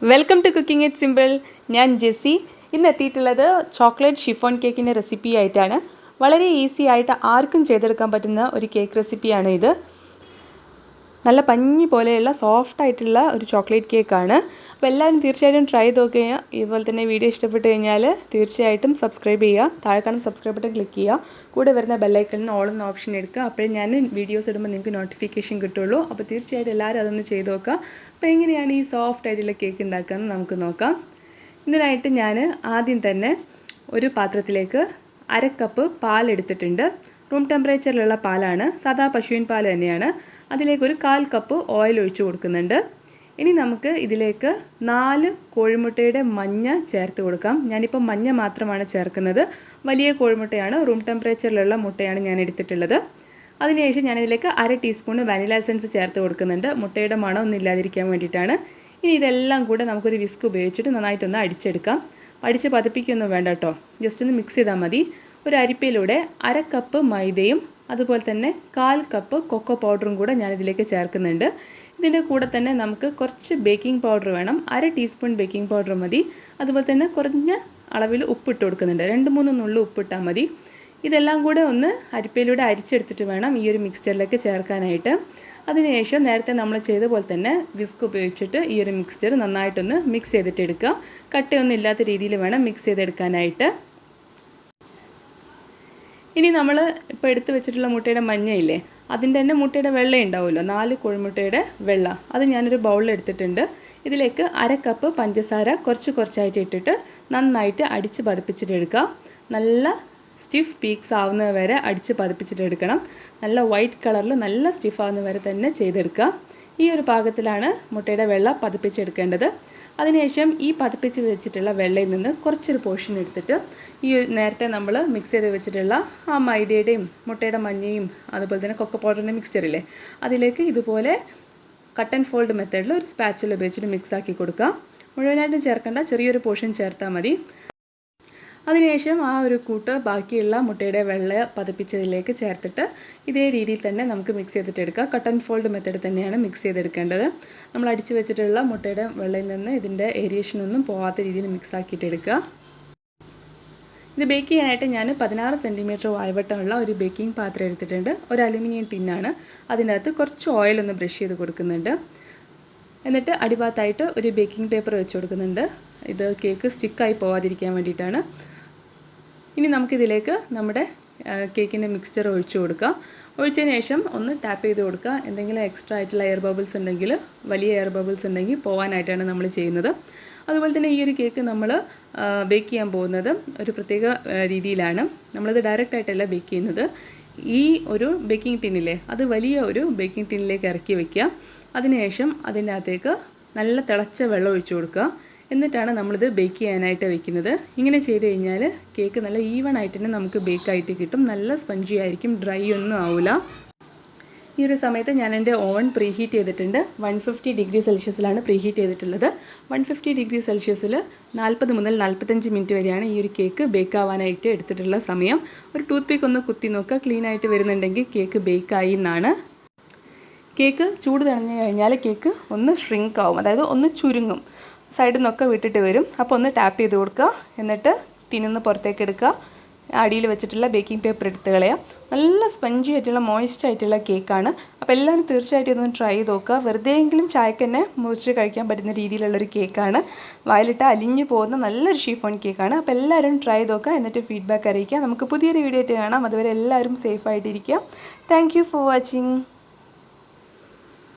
Welcome to cooking it simple. ഞാൻ ജെസ്സി. ഇന്ന് എത്തിയിട്ടുള്ളത് ചോക്ലേറ്റ് ഷിഫോൺ കേക്കിൻ്റെ റെസിപ്പി ആയിട്ടാണ്. വളരെ ഈസി ആയിട്ട് ആർക്കും ചെയ്തെടുക്കാൻ പറ്റുന്ന ഒരു കേക്ക് റെസിപ്പിയാണ് ഇത്. നല്ല പഞ്ഞി പോലെയുള്ള സോഫ്റ്റ് ആയിട്ടുള്ള ഒരു ചോക്ലേറ്റ് കേക്കാണ്. അപ്പോൾ എല്ലാവരും തീർച്ചയായിട്ടും ട്രൈ ചെയ്ത് നോക്കുക. ഇതുപോലെ തന്നെ വീഡിയോ ഇഷ്ടപ്പെട്ട് കഴിഞ്ഞാൽ തീർച്ചയായിട്ടും സബ്സ്ക്രൈബ് ചെയ്യുക. താഴെ കാണുന്ന സബ്സ്ക്രൈബ് ബട്ടൺ ക്ലിക്ക് ചെയ്യുക. കൂടെ വരുന്ന ബെല്ലൈക്കണിൽ നിന്ന് ഓൾ എന്ന ഓപ്ഷൻ എടുക്കുക. അപ്പോഴേ ഞാൻ വീഡിയോസ് ഇടുമ്പോൾ നിങ്ങൾക്ക് നോട്ടിഫിക്കേഷൻ കിട്ടുള്ളൂ. അപ്പോൾ തീർച്ചയായിട്ടും എല്ലാവരും അതൊന്ന് ചെയ്ത് നോക്കുക. അപ്പോൾ എങ്ങനെയാണ് ഈ സോഫ്റ്റ് ആയിട്ടുള്ള കേക്ക് ഉണ്ടാക്കുകയെന്ന് നമുക്ക് നോക്കാം. ഇതിനായിട്ട് ഞാൻ ആദ്യം തന്നെ ഒരു പാത്രത്തിലേക്ക് 1/2 കപ്പ് പാലെടുത്തിട്ടുണ്ട്. റൂം ടെമ്പറേച്ചറിലുള്ള പാലാണ്, സാധാ പശുവിൻ പാൽ തന്നെയാണ്. അതിലേക്ക് ഒരു 1/4 കപ്പ് ഓയിൽ ഒഴിച്ചു കൊടുക്കുന്നുണ്ട്. ഇനി നമുക്ക് ഇതിലേക്ക് 4 കോഴിമുട്ടയുടെ മഞ്ഞ ചേർത്ത് കൊടുക്കാം. ഞാനിപ്പോൾ മഞ്ഞ മാത്രമാണ് ചേർക്കുന്നത്. വലിയ കോഴിമുട്ടയാണ്, റൂം ടെമ്പറേച്ചറിലുള്ള മുട്ടയാണ് ഞാൻ എടുത്തിട്ടുള്ളത്. അതിനുശേഷം ഞാനിതിലേക്ക് 1/2 ടീസ്പൂൺ വാനില എസൻസ് ചേർത്ത് കൊടുക്കുന്നുണ്ട്. മുട്ടയുടെ മണം ഒന്നും ഇല്ലാതിരിക്കാൻ വേണ്ടിയിട്ടാണ്. ഇനി ഇതെല്ലാം കൂടെ നമുക്കൊരു വിസ്ക് ഉപയോഗിച്ചിട്ട് നന്നായിട്ടൊന്ന് അടിച്ചെടുക്കാം. അടിച്ച് പതപ്പിക്കൊന്നും വേണ്ട കേട്ടോ, ജസ്റ്റ് ഒന്ന് മിക്സ് ചെയ്താൽ മതി. ഒരു അരിപ്പയിലൂടെ 1/2 കപ്പ് മൈദയും അതുപോലെ തന്നെ 1/4 കപ്പ് കൊക്കോ പൗഡറും കൂടെ ഞാനിതിലേക്ക് ചേർക്കുന്നുണ്ട്. ഇതിൻ്റെ കൂടെ തന്നെ നമുക്ക് കുറച്ച് ബേക്കിംഗ് പൗഡർ വേണം. 1/2 ടീസ്പൂൺ ബേക്കിംഗ് പൗഡർ മതി. അതുപോലെ തന്നെ കുറഞ്ഞ അളവിൽ ഉപ്പിട്ട് കൊടുക്കുന്നുണ്ട്. 2-3 നുള്ളു ഉപ്പിട്ടാൽ മതി. ഇതെല്ലാം കൂടെ ഒന്ന് അരിപ്പയിലൂടെ അരിച്ചെടുത്തിട്ട് വേണം ഈ ഒരു മിക്സ്ചറിലേക്ക് ചേർക്കാനായിട്ട്. അതിനുശേഷം നേരത്തെ നമ്മൾ ചെയ്ത പോലെ തന്നെ വിസ്ക് ഉപയോഗിച്ചിട്ട് ഈ ഒരു മിക്സ്ചർ നന്നായിട്ടൊന്ന് മിക്സ് ചെയ്തിട്ട് എടുക്കുക. കട്ടയൊന്നും ഇല്ലാത്ത രീതിയിൽ വേണം മിക്സ് ചെയ്തെടുക്കാനായിട്ട്. ഇനി നമ്മൾ ഇപ്പോൾ എടുത്ത് വെച്ചിട്ടുള്ള മുട്ടയുടെ മഞ്ഞയില്ലേ, അതിൻ്റെ തന്നെ മുട്ടയുടെ വെള്ള ഉണ്ടാവുമല്ലോ, 4 കോഴിമുട്ടയുടെ വെള്ള, അത് ഞാനൊരു ബൗളിൽ എടുത്തിട്ടുണ്ട്. ഇതിലേക്ക് 1/2 കപ്പ് പഞ്ചസാര കുറച്ചായിട്ട് ഇട്ടിട്ട് നന്നായിട്ട് അടിച്ച് പതിപ്പിച്ചിട്ട് എടുക്കുക. നല്ല സ്റ്റിഫ് പീക്സ് ആവുന്നത് വരെ അടിച്ച് പതിപ്പിച്ചിട്ട് എടുക്കണം. നല്ല വൈറ്റ് കളറിൽ നല്ല സ്റ്റിഫ് ആവുന്ന വരെ തന്നെ ചെയ്തെടുക്കുക. ഈ ഒരു പാകത്തിലാണ് മുട്ടയുടെ വെള്ള പതിപ്പിച്ചെടുക്കേണ്ടത്. അതിനുശേഷം ഈ പതിപ്പിച്ച് വെച്ചിട്ടുള്ള വെള്ളയിൽ നിന്ന് കുറച്ചൊരു പോർഷൻ എടുത്തിട്ട് ഈ നേരത്തെ നമ്മൾ മിക്സ് ചെയ്ത് വെച്ചിട്ടുള്ള ആ മൈദയുടെയും മുട്ടയുടെ മഞ്ഞയും അതുപോലെ തന്നെ കൊക്കോ പൗഡറിൻ്റെ മിക്സ്ചറില്ലേ, അതിലേക്ക് ഇതുപോലെ കട്ട് ആൻഡ് ഫോൾഡ് മെത്തേഡിൽ ഒരു സ്പാച്ചിൽ ഉപയോഗിച്ചിട്ട് മിക്സ് ആക്കി കൊടുക്കുക. മുഴുവനായിട്ടും ചേർക്കേണ്ട, ചെറിയൊരു പോർഷൻ ചേർത്താൽ മതി. അതിനുശേഷം ആ ഒരു കൂട്ട് ബാക്കിയുള്ള മുട്ടയുടെ വെള്ള പതിപ്പിച്ചതിലേക്ക് ചേർത്തിട്ട് ഇതേ രീതിയിൽ തന്നെ നമുക്ക് മിക്സ് ചെയ്തിട്ട് എടുക്കുക. കട്ട് ആൻഡ് ഫോൾഡ് മെത്തേഡ് തന്നെയാണ് മിക്സ് ചെയ്തെടുക്കേണ്ടത്. നമ്മൾ അടിച്ചു വെച്ചിട്ടുള്ള മുട്ടയുടെ വെള്ളയിൽ നിന്ന് ഇതിൻ്റെ ഏരിയേഷനൊന്നും പോകാത്ത രീതിയിൽ മിക്സ് ആക്കിയിട്ട് എടുക്കുക. ഇത് ബേക്ക് ചെയ്യാനായിട്ട് ഞാൻ 16 സെൻറ്റിമീറ്റർ വായ്വട്ടമുള്ള ഒരു ബേക്കിംഗ് പാത്രം എടുത്തിട്ടുണ്ട്. ഒരു അലുമിനിയം ടിന്നാണ്. അതിനകത്ത് കുറച്ച് ഓയിലൊന്ന് ബ്രഷ് ചെയ്ത് കൊടുക്കുന്നുണ്ട്. എന്നിട്ട് അടിഭാഗത്തായിട്ട് ഒരു ബേക്കിംഗ് പേപ്പർ വെച്ച് കൊടുക്കുന്നുണ്ട്. ഇത് കേക്ക് സ്റ്റിക്കായി പോകാതിരിക്കാൻ വേണ്ടിയിട്ടാണ്. ഇനി നമുക്കിതിലേക്ക് നമ്മുടെ കേക്കിൻ്റെ മിക്സ്ചർ ഒഴിച്ചു കൊടുക്കുക. ഒഴിച്ചതിന് ശേഷം ഒന്ന് ടാപ്പ് ചെയ്ത് കൊടുക്കുക. എന്തെങ്കിലും എക്സ്ട്രാ ആയിട്ടുള്ള എയർ ബബിൾസ് ഉണ്ടെങ്കിൽ, വലിയ എയർ ബബിൾസ് ഉണ്ടെങ്കിൽ പോകാനായിട്ടാണ് നമ്മൾ ചെയ്യുന്നത്. അതുപോലെ തന്നെ ഈ ഒരു കേക്ക് നമ്മൾ ബേക്ക് ചെയ്യാൻ പോകുന്നത് ഒരു പ്രത്യേക രീതിയിലാണ്. നമ്മളിത് ഡയറക്റ്റായിട്ടല്ല ബേക്ക് ചെയ്യുന്നത്. ഈ ഒരു ബേക്കിംഗ് ടിന്നില്ലേ, അത് വലിയ ഒരു ബേക്കിംഗ് ടിന്നിലേക്ക് ഇറക്കി വയ്ക്കുക. അതിനുശേഷം അതിൻ്റെ അകത്തേക്ക് നല്ല തിളച്ച വെള്ളം ഒഴിച്ചു കൊടുക്കുക. എന്നിട്ടാണ് നമ്മളിത് ബേക്ക് ചെയ്യാനായിട്ട് വെക്കുന്നത്. ഇങ്ങനെ ചെയ്ത് കഴിഞ്ഞാൽ കേക്ക് നല്ല ഈവൺ ആയിട്ട് തന്നെ നമുക്ക് ബേക്കായിട്ട് കിട്ടും. നല്ല സ്പഞ്ചി ആയിരിക്കും, ഡ്രൈ ഒന്നും ആവില്ല. ഈ ഒരു സമയത്ത് ഞാൻ എൻ്റെ ഓവൻ പ്രീഹീറ്റ് ചെയ്തിട്ടുണ്ട്. 150 ഡിഗ്രി സെൽഷ്യസിലാണ് പ്രീഹീറ്റ് ചെയ്തിട്ടുള്ളത്. 150 ഡിഗ്രി സെൽഷ്യസിൽ 40 മുതൽ 45 മിനിറ്റ് വരെയാണ് ഈ ഒരു കേക്ക് ബേക്ക് ആവാനായിട്ട് എടുത്തിട്ടുള്ള സമയം. ഒരു ടൂത്ത് പിക്ക് ഒന്ന് കുത്തി നോക്കുക, ക്ലീൻ ആയിട്ട് വരുന്നുണ്ടെങ്കിൽ കേക്ക് ബേക്കായി എന്നാണ്. കേക്ക് ചൂട് തണിഞ്ഞു കഴിഞ്ഞാൽ കേക്ക് ഒന്ന് ഷ്രിങ്ക് ആവും, അതായത് ഒന്ന് ചുരുങ്ങും, സൈഡിൽ നിന്നൊക്കെ വിട്ടിട്ട് വരും. അപ്പോൾ ഒന്ന് ടാപ്പ് ചെയ്ത് കൊടുക്കുക. എന്നിട്ട് ടിന്നിൽ നിന്ന് പുറത്തേക്ക് എടുക്കുക. അടിയിൽ വെച്ചിട്ടുള്ള ബേക്കിംഗ് പേപ്പർ എടുത്ത് കളയാം. നല്ല സ്പഞ്ചി ആയിട്ടുള്ള മോയ്സ്റ്റ് ആയിട്ടുള്ള കേക്കാണ്. അപ്പോൾ എല്ലാവരും തീർച്ചയായിട്ടും ഇതൊന്ന് ട്രൈ ചെയ്ത് നോക്കുക. വെറുതെയെങ്കിലും ചായക്ക് തന്നെ മുറിച്ച് കഴിക്കാൻ പറ്റുന്ന രീതിയിലുള്ളൊരു കേക്കാണ്. വായിലിട്ട് അലിഞ്ഞു പോകുന്ന നല്ലൊരു ഷിഫോൺ കേക്കാണ്. അപ്പോൾ എല്ലാവരും ട്രൈ ചെയ്ത് നോക്കുക. എന്നിട്ട് ഫീഡ്ബാക്ക് അറിയിക്കുക. നമുക്ക് പുതിയൊരു വീഡിയോ ആയിട്ട് കാണാം. അതുവരെ എല്ലാവരും സേഫായിട്ടിരിക്കുക. Thank you for watching.